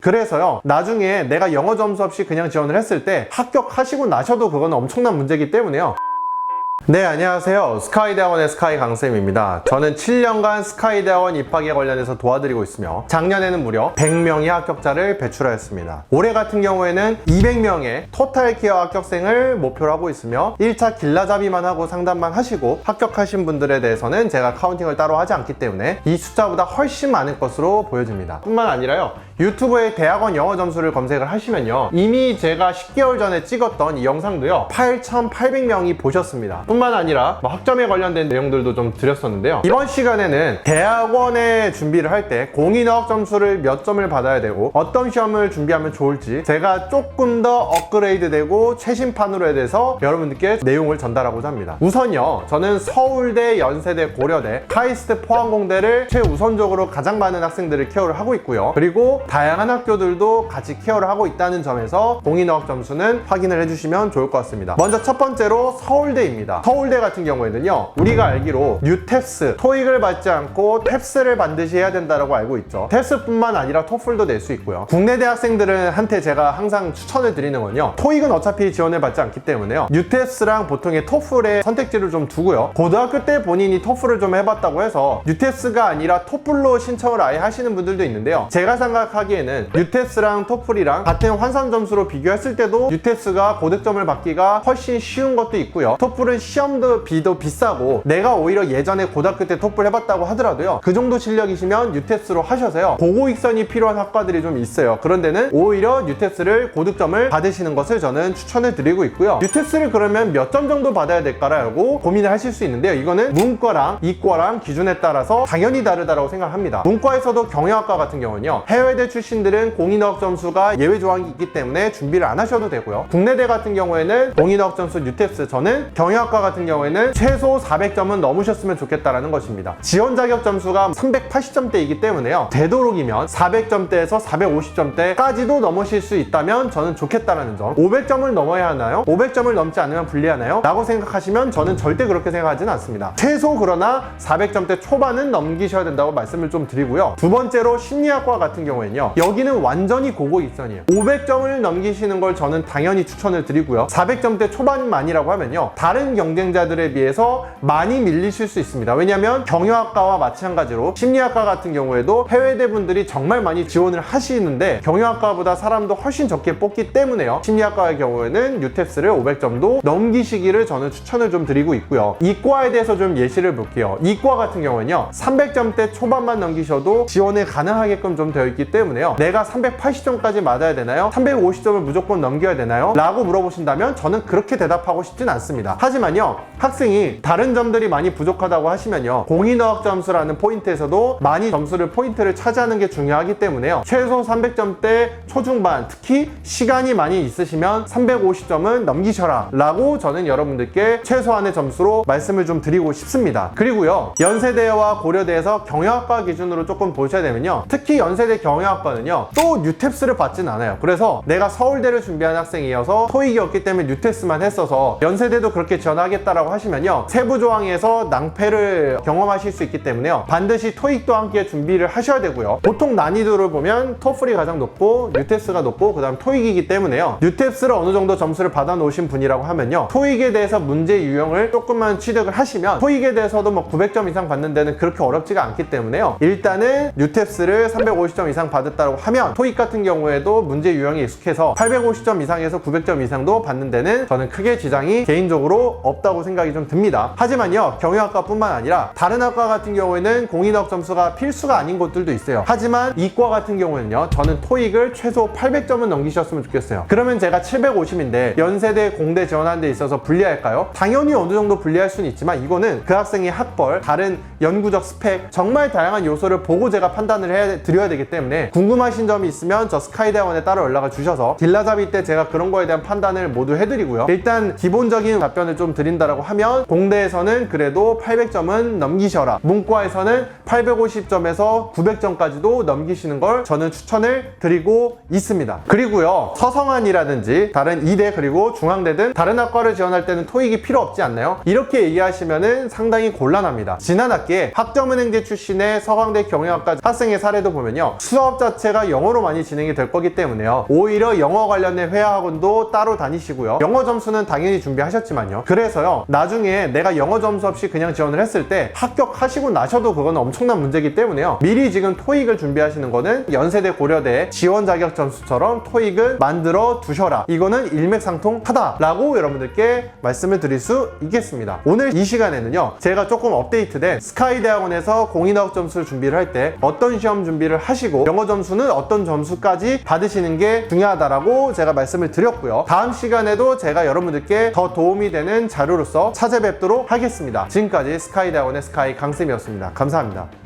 그래서요, 나중에 내가 영어 점수 없이 그냥 지원을 했을 때 합격하시고 나셔도 그건 엄청난 문제이기 때문에요. 네, 안녕하세요. 스카이대학원의 스카이 강쌤입니다. 저는 7년간 스카이대학원 입학에 관련해서 도와드리고 있으며 작년에는 무려 100명의 합격자를 배출하였습니다. 올해 같은 경우에는 200명의 토탈 기어 합격생을 목표로 하고 있으며 1차 길라잡이만 하고 상담만 하시고 합격하신 분들에 대해서는 제가 카운팅을 따로 하지 않기 때문에 이 숫자보다 훨씬 많을 것으로 보여집니다. 뿐만 아니라요, 유튜브에 대학원 영어 점수를 검색을 하시면요, 이미 제가 10개월 전에 찍었던 이 영상도요 8,800명이 보셨습니다. 뿐만 아니라 학점에 관련된 내용들도 좀 드렸었는데요, 이번 시간에는 대학원에 준비를 할 때 공인어학 점수를 몇 점을 받아야 되고 어떤 시험을 준비하면 좋을지 제가 조금 더 업그레이드 되고 최신판으로 대해서 여러분들께 내용을 전달하고자 합니다. 우선요, 저는 서울대, 연세대, 고려대, 카이스트, 포항공대를 최우선적으로 가장 많은 학생들을 케어를 하고 있고요, 그리고 다양한 학교들도 같이 케어를 하고 있다는 점에서 공인어학 점수는 확인을 해주시면 좋을 것 같습니다. 먼저 첫 번째로 서울대입니다. 서울대 같은 경우에는요, 우리가 알기로 뉴탭스, 토익을 받지 않고 탭스를 반드시 해야 된다고 알고 있죠. 탭스뿐만 아니라 토플도 낼 수 있고요. 국내 대학생들은 한테 제가 항상 추천을 드리는 건요, 토익은 어차피 지원을 받지 않기 때문에요, 뉴탭스랑 보통의 토플의 선택지를 좀 두고요, 고등학교 때 본인이 토플을 좀 해봤다고 해서 뉴탭스가 아니라 토플로 신청을 아예 하시는 분들도 있는데요, 제가 생각하기에는 뉴탭스랑 토플이랑 같은 환산 점수로 비교했을 때도 뉴탭스가 고득점을 받기가 훨씬 쉬운 것도 있고요, 토플은 시험도 비도 비싸고 내가 오히려 예전에 고등학교 때 토플 해봤다고 하더라도요, 그 정도 실력이시면 뉴탭스로 하셔서요, 고고익선이 필요한 학과들이 좀 있어요. 그런 데는 오히려 뉴탭스를 고득점을 받으시는 것을 저는 추천을 드리고 있고요. 뉴탭스를 그러면 몇 점 정도 받아야 될까라고 고민을 하실 수 있는데요, 이거는 문과랑 이과랑 기준에 따라서 당연히 다르다고 생각합니다. 문과에서도 경영학과 같은 경우는요, 해외대 출신들은 공인어학 점수가 예외 조항이 있기 때문에 준비를 안 하셔도 되고요, 국내대 같은 경우에는 공인어학 점수 뉴탭스, 저는 경영학과 같은 경우에는 최소 400점은 넘으셨으면 좋겠다라는 것입니다. 지원 자격 점수가 380점대이기 때문에요, 되도록이면 400점대에서 450점대까지도 넘으실 수 있다면 저는 좋겠다라는 점. 500점을 넘어야 하나요? 500점을 넘지 않으면 불리하나요? 라고 생각하시면 저는 절대 그렇게 생각하지는 않습니다. 최소 그러나 400점대 초반은 넘기셔야 된다고 말씀을 좀 드리고요. 두 번째로 심리학과 같은 경우에는요, 여기는 완전히 고고익선이에요. 500점을 넘기시는 걸 저는 당연히 추천을 드리고요, 400점대 초반만이라고 하면요, 다른 경쟁자들에 비해서 많이 밀리실 수 있습니다. 왜냐하면 경영학과와 마찬가지로 심리학과 같은 경우에도 해외대 분들이 정말 많이 지원을 하시는데 경영학과보다 사람도 훨씬 적게 뽑기 때문에요, 심리학과의 경우에는 뉴탭스를 500점도 넘기시기를 저는 추천을 좀 드리고 있고요. 이과에 대해서 좀 예시를 볼게요. 이과 같은 경우는요, 300점대 초반만 넘기셔도 지원이 가능하게끔 좀 되어 있기 때문에요, 내가 380점까지 맞아야 되나요? 350점을 무조건 넘겨야 되나요? 라고 물어보신다면 저는 그렇게 대답하고 싶진 않습니다. 하지만요, 학생이 다른 점들이 많이 부족하다고 하시면요, 공인어학 점수라는 포인트에서도 많이 포인트를 차지하는 게 중요하기 때문에요, 최소 300점대 초중반, 특히 시간이 많이 있으시면 350점은 넘기셔라 라고 저는 여러분들께 최소한의 점수로 말씀을 좀 드리고 싶습니다. 그리고요, 연세대와 고려대에서 경영학과 기준으로 조금 보셔야 되면요, 특히 연세대 경영학과는요 또 뉴탭스를 받진 않아요. 그래서 내가 서울대를 준비한 학생이어서 토익이 없기 때문에 뉴탭스만 했어서 연세대도 그렇게 지원하겠다라고 하시면요, 세부 조항에서 낭패를 경험하실 수 있기 때문에요, 반드시 토익도 함께 준비를 하셔야 되고요, 보통 난이도를 보면 토플이 가장 높고 뉴탭스가 높고 그 다음 토익이기 때문에요, 뉴탭스를 어느 정도 점수를 받아 놓으신 분이라고 하면요, 토익에 대해서 문제 유형을 조금만 취득을 하시면 토익에 대해서도 900점 이상 받는 데는 그렇게 어렵지가 않기 때문에요, 일단은 뉴탭스를 350점 이상 받았다고 하면 토익 같은 경우에도 문제 유형이 익숙해서 850점 이상에서 900점 이상도 받는 데는 저는 크게 지장이 개인적으로 없다고 생각이 좀 듭니다. 하지만요, 경영학과 뿐만 아니라 다른 학과 같은 경우에는 공인어학 점수가 필수가 아닌 곳들도 있어요. 하지만 이과 같은 경우에는요, 저는 토익을 최소 800점은 넘기셨으면 좋겠어요. 그러면 제가 750인데 연세대, 공대 지원하는 데 있어서 불리할까요? 당연히 어느 정도 불리할 수는 있지만 이거는 그 학생의 학벌, 다른 연구적 스펙, 정말 다양한 요소를 보고 제가 판단을 드려야 되기 때문에 궁금하신 점이 있으면 저 스카이대학원에 따로 연락을 주셔서 딜라잡이 때 제가 그런 거에 대한 판단을 모두 해드리고요, 일단 기본적인 답변을 좀 드린다라고 하면 공대에서는 그래도 800점은 넘기셔라, 문과에서는 850점에서 900점까지도 넘기시는 걸 저는 추천을 드리고 있습니다. 그리고요, 서성한이라든지 다른 이대 그리고 중앙대든 다른 학과를 지원할 때는 토익이 필요 없지 않나요? 이렇게 얘기하시면은 상당히 곤란합니다. 지난 학기에 학점은행제 출신의 서강대 경영학과 학생의 사례도 보면요, 수업 자체가 영어로 많이 진행이 될 거기 때문에요. 오히려 영어 관련된 회화학원도 따로 다니시고요. 영어 점수는 당연히 준비하셨지만요. 그래서요, 나중에 내가 영어 점수 없이 그냥 지원을 했을 때 합격하시고 나셔도 그건 엄청난 문제이기 때문에요. 미리 지금 토익을 준비하시는 거는 연세대 고려대 지원 자격 점수처럼 토익을 만들어 두셔라. 이거는 일맥상통하다라고 여러분들께 말씀을 드릴 수 있겠습니다. 오늘 이 시간에는요, 제가 조금 업데이트된 스카이대학원에서 공인학업 점수를 준비를 할 때 어떤 시험 준비를 하시고 영어 점수는 어떤 점수까지 받으시는 게 중요하다라고 제가 말씀을 드렸고요. 다음 시간에도 제가 여러분들께 더 도움이 되는 자료로서 찾아뵙도록 하겠습니다. 지금까지 스카이대학원의 스카이 강쌤이었습니다. 감사합니다.